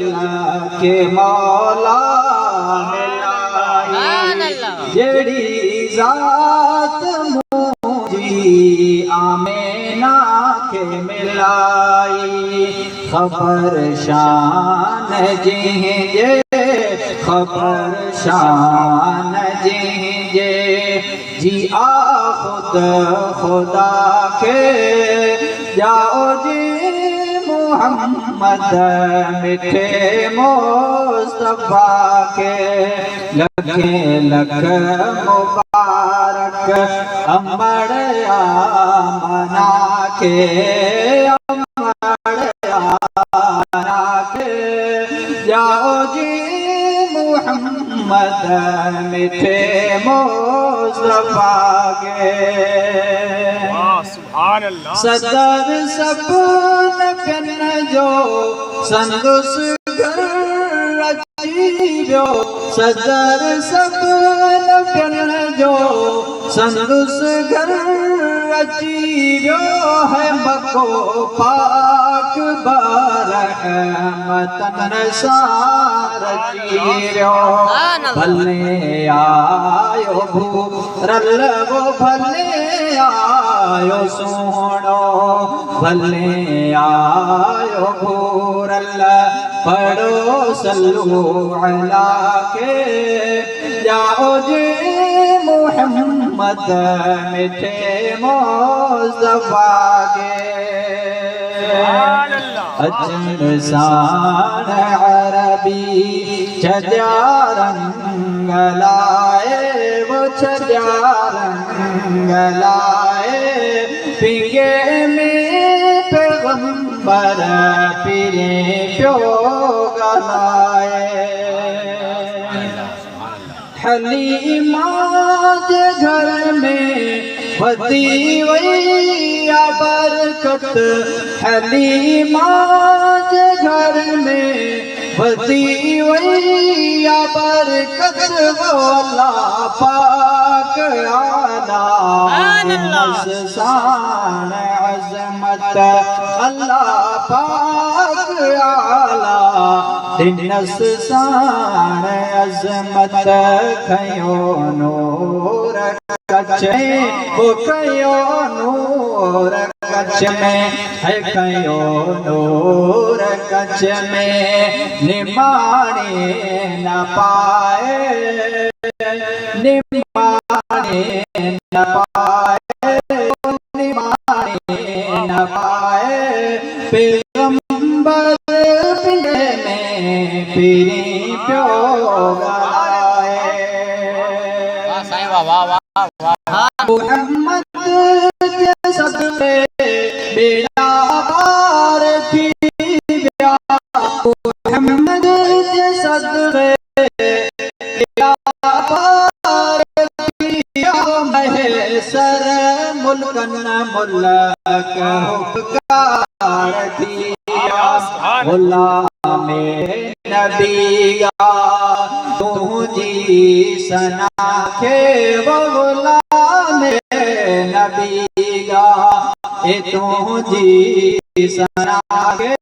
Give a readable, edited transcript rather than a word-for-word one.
अल्लाह के मौला मिलाई जेड़ी जात मुझी आमेना के मिलाई खबर शान जिंजे खबर शान जिंजे जी आ खुद खुदा के जाओ जी मोहम्मद मिठे मुस्तफा के लखे लख मुबारक अमर आमना के अमर आमना के जाओ जी मोहम्मद मिठे मुस्तफा के सदर सपन कन जो संदुस घर रचीजो सदर सपन कन जो संदुस घर रचीजो है मको पाक बारहमतन सारचीजो भले आयो भूरल वो भले आयो सोनो भले आयो भूरल पढ़ो सल्लु अला के जाओ जी मोहम्मद मिठे मुस्तफा के अजन शान अरबी छजा रंग लाए वो छजा रंग लाए पिंगे में पैगंबर पीरे प्यो गलाए हलीमा के घर में बदी वैया बरकत हलीमा के घर में बदी वैया बरकत वो अल्लाह पाक आला शान अज़मत अल्लाह पाक आला दिनस शान अज़मत खयो नूर कच्छ में वो कयो नूर कच्छ में है कयो नूर कच्छ में निमाने न पाए निमाने न पाए निमाने न पाए पैगंबर पिंडे में पीरी प्यो गलाए मोहम्मद के सदके बेड़ा पार थी गया मोहम्मद के सदके बेड़ा पार थी गया महेसर मुल्कन मुल्क हुक्कार दिया गुलाम नबीगा तू जी सना के वो गुलाम नबीगा ए तू जी सना के